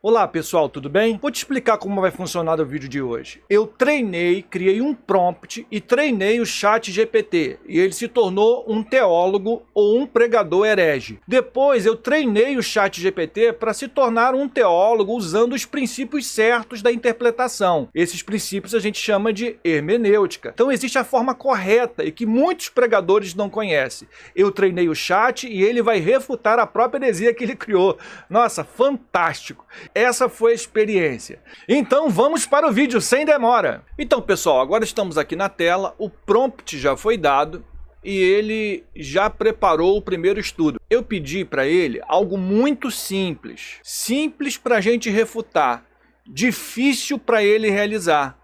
Olá pessoal, tudo bem? Vou te explicar como vai funcionar o vídeo de hoje. Eu criei um prompt e treinei o chat GPT e ele se tornou um teólogo ou um pregador herege. Depois eu treinei o chat GPT para se tornar um teólogo usando os princípios certos da interpretação. Esses princípios a gente chama de hermenêutica. Então existe a forma correta e que muitos pregadores não conhecem. Eu treinei o chat e ele vai refutar a própria heresia que ele criou. Nossa, fantástico! Essa foi a experiência. Então vamos para o vídeo sem demora. Então pessoal, agora estamos aqui na tela, o prompt já foi dado e ele já preparou o primeiro estudo. Eu pedi para ele algo muito simples. Simples para a gente refutar, difícil para ele realizar.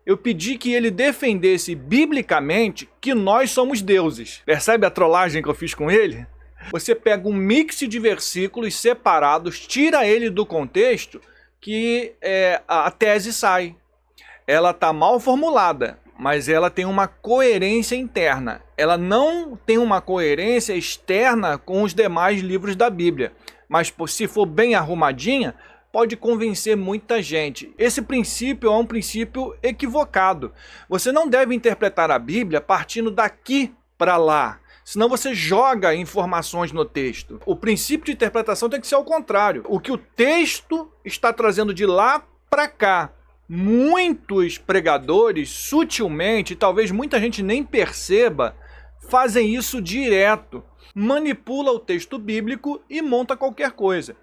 Eu pedi que ele defendesse biblicamente que nós somos deuses. Percebe a trollagem que eu fiz com ele? Você pega um mix de versículos separados, tira ele do contexto, que a tese sai. Ela está mal formulada, mas ela tem uma coerência interna. Ela não tem uma coerência externa com os demais livros da Bíblia. Mas se for bem arrumadinha, pode convencer muita gente. Esse princípio é um princípio equivocado. Você não deve interpretar a Bíblia partindo daqui para lá. Senão você joga informações no texto. O princípio de interpretação tem que ser ao contrário. O que o texto está trazendo de lá para cá. Muitos pregadores, sutilmente, talvez muita gente nem perceba, fazem isso direto. Manipula o texto bíblico e monta qualquer coisa.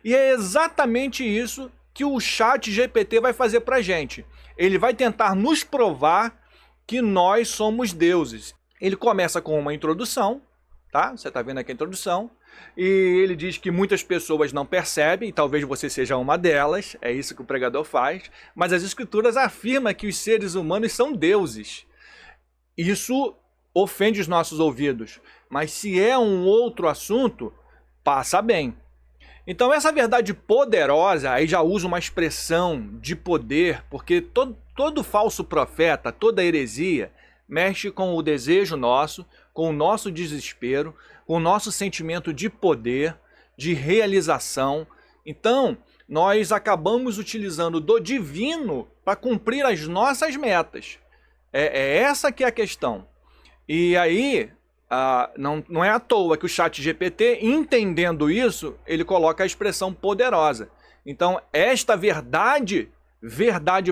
E é exatamente isso que o chat GPT vai fazer para a gente. Ele vai tentar nos provar que nós somos deuses. Ele começa com uma introdução, tá? Você está vendo aqui a introdução. E ele diz que muitas pessoas não percebem, talvez você seja uma delas, é isso que o pregador faz. Mas as escrituras afirmam que os seres humanos são deuses. Isso ofende os nossos ouvidos. Mas se é um outro assunto, passa bem. Então essa verdade poderosa, aí já usa uma expressão de poder, porque todo falso profeta, toda heresia, mexe com o desejo nosso, com o nosso desespero, com o nosso sentimento de poder, de realização. Então, nós acabamos utilizando do divino para cumprir as nossas metas. É essa que é a questão. E aí, não é à toa que o chat GPT, entendendo isso, ele coloca a expressão poderosa. Então, esta verdade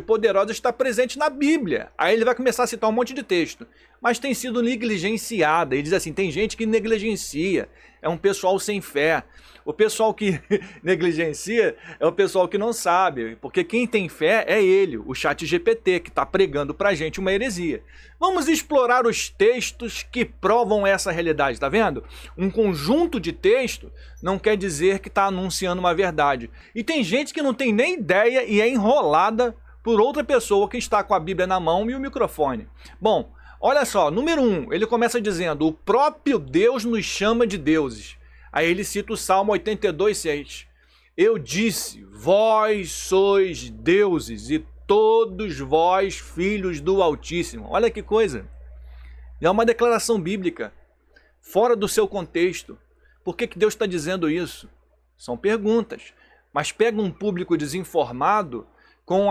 poderosa está presente na Bíblia. Aí ele vai começar a citar um monte de texto. Mas tem sido negligenciada. Ele diz assim, tem gente que negligencia. É um pessoal sem fé. O pessoal que negligencia é o pessoal que não sabe. Porque quem tem fé é ele, o chat GPT, que está pregando pra gente uma heresia. Vamos explorar os textos que provam essa realidade, tá vendo? Um conjunto de texto não quer dizer que está anunciando uma verdade. E tem gente que não tem nem ideia e é enrolada por outra pessoa que está com a Bíblia na mão e o microfone. Bom, olha só, número 1, ele começa dizendo, o próprio Deus nos chama de deuses. Aí ele cita o Salmo 82:6. Eu disse, vós sois deuses e todos vós filhos do Altíssimo. Olha que coisa. É uma declaração bíblica, fora do seu contexto. Por que Deus está dizendo isso? São perguntas. Mas pega um público desinformado com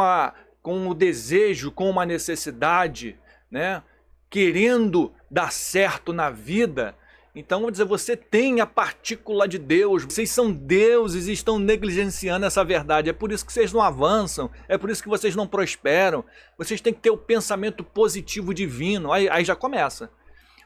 o desejo, com uma necessidade, né? Querendo dar certo na vida. Então, vou dizer, você tem a partícula de Deus, vocês são deuses e estão negligenciando essa verdade. É por isso que vocês não avançam, é por isso que vocês não prosperam. Vocês têm que ter o pensamento positivo divino. Aí já começa.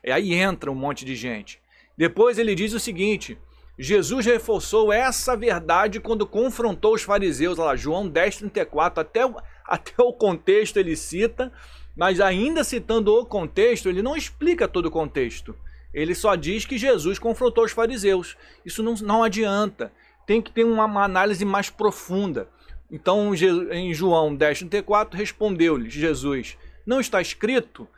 Aí entra um monte de gente. Depois ele diz o seguinte, Jesus reforçou essa verdade quando confrontou os fariseus. Olha lá, João 10:34, até o contexto ele cita, mas ainda citando o contexto, ele não explica todo o contexto. Ele só diz que Jesus confrontou os fariseus. Isso não adianta. Tem que ter uma análise mais profunda. Então, em João 10:34, respondeu-lhes Jesus, não está escrito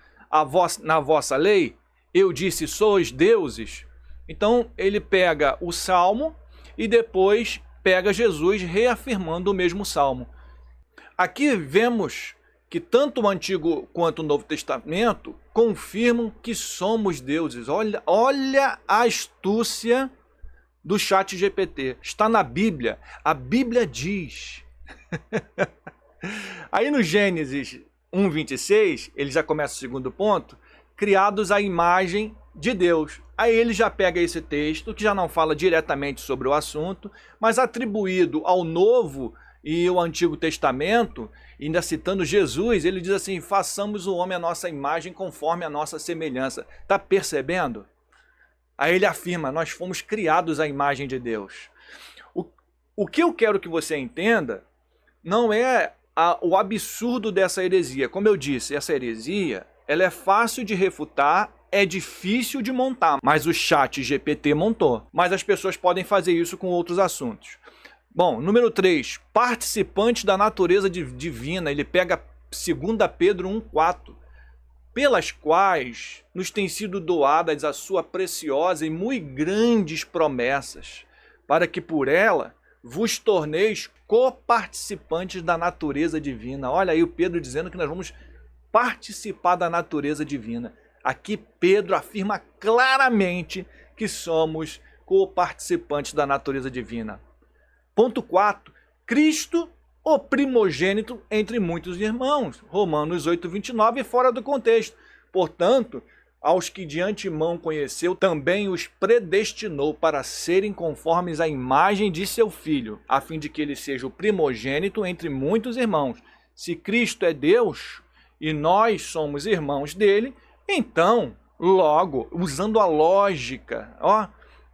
na vossa lei? Eu disse, sois deuses? Então, ele pega o Salmo e depois pega Jesus reafirmando o mesmo Salmo. Aqui vemos que tanto o Antigo quanto o Novo Testamento confirmam que somos deuses. Olha a astúcia do chat GPT. Está na Bíblia. A Bíblia diz. Aí no Gênesis 1:26, ele já começa o segundo ponto, criados à imagem de Deus. Aí ele já pega esse texto, que já não fala diretamente sobre o assunto, mas atribuído ao Novo e o Antigo Testamento, ainda citando Jesus, ele diz assim, façamos o homem à nossa imagem conforme a nossa semelhança. Está percebendo? Aí ele afirma, nós fomos criados à imagem de Deus. O que eu quero que você entenda não é o absurdo dessa heresia. Como eu disse, essa heresia ela é fácil de refutar, é difícil de montar, mas o chat GPT montou. Mas as pessoas podem fazer isso com outros assuntos. Bom, número 3, participantes da natureza divina, ele pega 2 Pedro 1:4, pelas quais nos têm sido doadas a sua preciosa e muito grandes promessas, para que por ela vos torneis coparticipantes da natureza divina. Olha aí o Pedro dizendo que nós vamos participar da natureza divina. Aqui Pedro afirma claramente que somos coparticipantes da natureza divina. Ponto 4. Cristo, o primogênito entre muitos irmãos. Romanos 8:29, fora do contexto. Portanto, aos que de antemão conheceu, também os predestinou para serem conformes à imagem de seu Filho, a fim de que ele seja o primogênito entre muitos irmãos. Se Cristo é Deus e nós somos irmãos dele, então, logo, usando a lógica,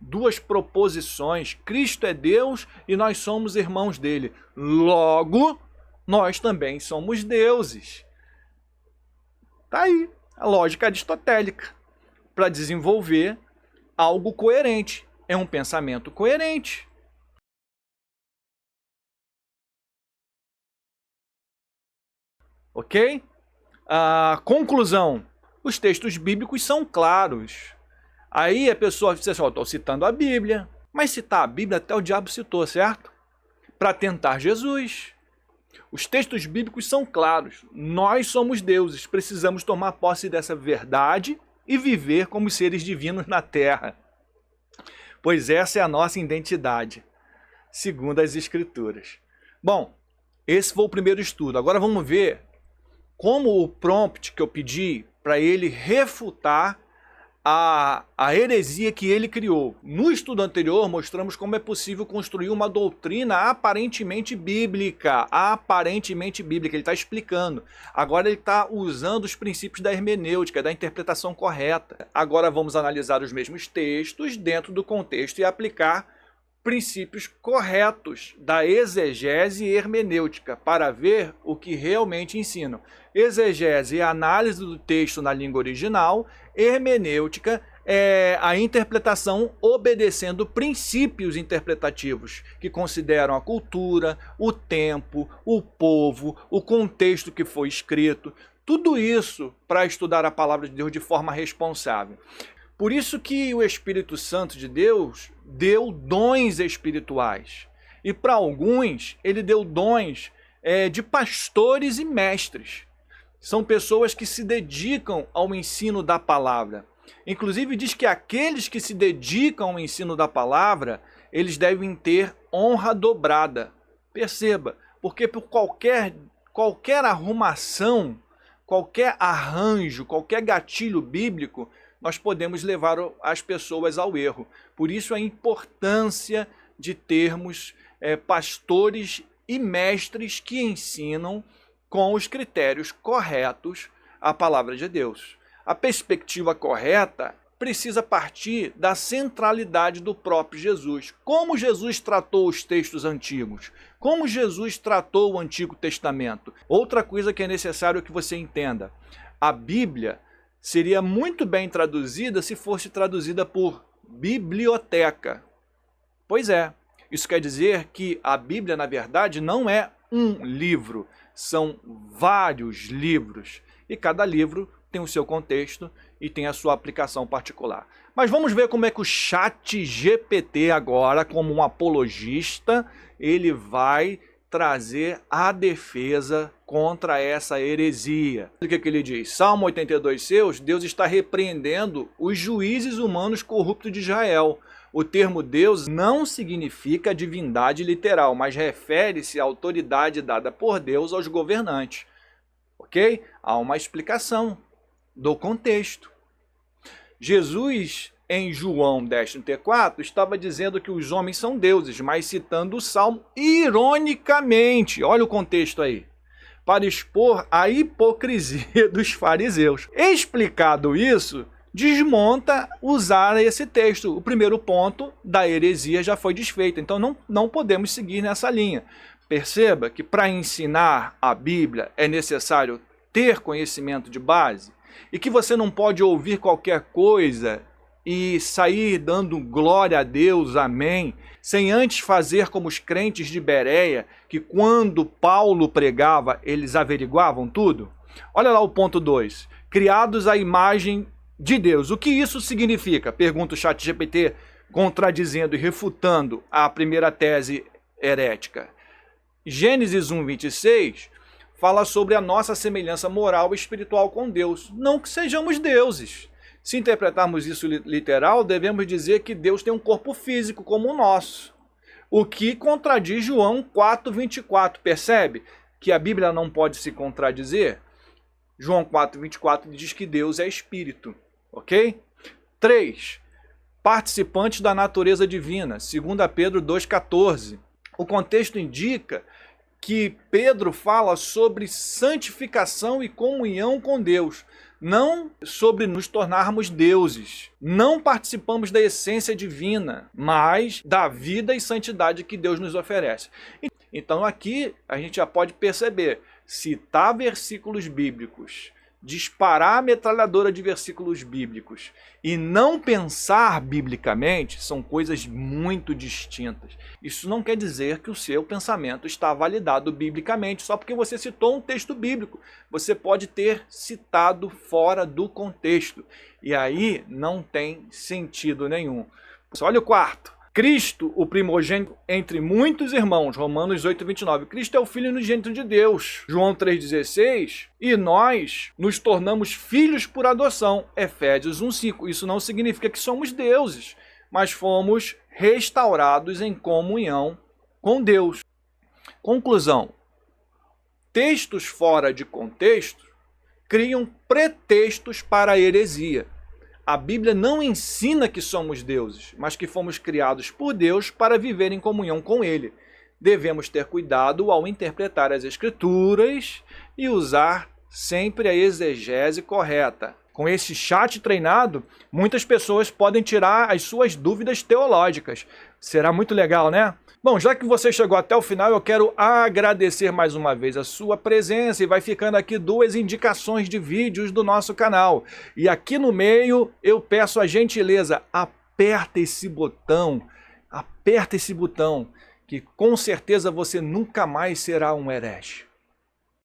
duas proposições, Cristo é Deus e nós somos irmãos dele. Logo, nós também somos deuses. Tá aí a lógica aristotélica para desenvolver algo coerente. É um pensamento coerente. Ok? A conclusão. Os textos bíblicos são claros. Aí a pessoa diz assim, estou citando a Bíblia. Mas citar a Bíblia até o diabo citou, certo? Para tentar Jesus. Os textos bíblicos são claros. Nós somos deuses, precisamos tomar posse dessa verdade e viver como seres divinos na Terra. Pois essa é a nossa identidade, segundo as Escrituras. Bom, esse foi o primeiro estudo. Agora vamos ver como o prompt que eu pedi para ele refutar a heresia que ele criou. No estudo anterior, mostramos como é possível construir uma doutrina aparentemente bíblica. Aparentemente bíblica, ele está explicando. Agora ele está usando os princípios da hermenêutica, da interpretação correta. Agora vamos analisar os mesmos textos dentro do contexto e aplicar princípios corretos da exegese e hermenêutica para ver o que realmente ensinam. Exegese é a análise do texto na língua original, hermenêutica é a interpretação obedecendo princípios interpretativos que consideram a cultura, o tempo, o povo, o contexto que foi escrito, tudo isso para estudar a palavra de Deus de forma responsável. Por isso que o Espírito Santo de Deus deu dons espirituais. E para alguns, ele deu dons de pastores e mestres. São pessoas que se dedicam ao ensino da palavra. Inclusive diz que aqueles que se dedicam ao ensino da palavra, eles devem ter honra dobrada. Perceba, porque por qualquer arrumação, qualquer arranjo, qualquer gatilho bíblico, nós podemos levar as pessoas ao erro. Por isso a importância de termos pastores e mestres que ensinam com os critérios corretos a palavra de Deus. A perspectiva correta precisa partir da centralidade do próprio Jesus. Como Jesus tratou os textos antigos? Como Jesus tratou o Antigo Testamento? Outra coisa que é necessário que você entenda. A Bíblia seria muito bem traduzida se fosse traduzida por biblioteca. Pois é, isso quer dizer que a Bíblia, na verdade, não é um livro, são vários livros. E cada livro tem o seu contexto e tem a sua aplicação particular. Mas vamos ver como é que o chat GPT agora, como um apologista, ele vai trazer a defesa contra essa heresia. O que ele diz? Salmo 82, Deus está repreendendo os juízes humanos corruptos de Israel, O termo Deus não significa divindade literal, mas refere-se à autoridade dada por Deus aos governantes. Ok? Há uma explicação do contexto. Jesus, em João 10:34, estava dizendo que os homens são deuses, mas citando o Salmo ironicamente. Olha o contexto aí. Para expor a hipocrisia dos fariseus. Explicado isso, desmonta usar esse texto. O primeiro ponto da heresia já foi desfeito, então não podemos seguir nessa linha. Perceba que para ensinar a Bíblia é necessário ter conhecimento de base e que você não pode ouvir qualquer coisa e sair dando glória a Deus, amém, sem antes fazer como os crentes de Bereia, que quando Paulo pregava, eles averiguavam tudo. Olha lá o ponto 2. Criados à imagem de Deus. O que isso significa? Pergunta o ChatGPT, contradizendo e refutando a primeira tese herética. Gênesis 1:26 fala sobre a nossa semelhança moral e espiritual com Deus. Não que sejamos deuses. Se interpretarmos isso literal, devemos dizer que Deus tem um corpo físico como o nosso. O que contradiz João 4:24. Percebe que a Bíblia não pode se contradizer? João 4:24 diz que Deus é espírito. Ok? 3. Participantes da natureza divina. 2 Pedro 2,14. O contexto indica que Pedro fala sobre santificação e comunhão com Deus, não sobre nos tornarmos deuses. Não participamos da essência divina, mas da vida e santidade que Deus nos oferece. Então aqui a gente já pode perceber, citar versículos bíblicos, disparar a metralhadora de versículos bíblicos e não pensar biblicamente são coisas muito distintas. Isso não quer dizer que o seu pensamento está validado biblicamente só porque você citou um texto bíblico. Você pode ter citado fora do contexto e aí não tem sentido nenhum. Olha o quarto. Cristo, o primogênito entre muitos irmãos, Romanos 8:29. Cristo é o Filho unigênito de Deus, João 3:16. E nós nos tornamos filhos por adoção, Efésios 1:5. Isso não significa que somos deuses, mas fomos restaurados em comunhão com Deus. Conclusão. Textos fora de contexto criam pretextos para a heresia. A Bíblia não ensina que somos deuses, mas que fomos criados por Deus para viver em comunhão com Ele. Devemos ter cuidado ao interpretar as Escrituras e usar sempre a exegese correta. Com esse chat treinado, muitas pessoas podem tirar as suas dúvidas teológicas. Será muito legal, né? Bom, já que você chegou até o final, eu quero agradecer mais uma vez a sua presença e vai ficando aqui 2 indicações de vídeos do nosso canal. E aqui no meio eu peço a gentileza, aperta esse botão, que com certeza você nunca mais será um herege.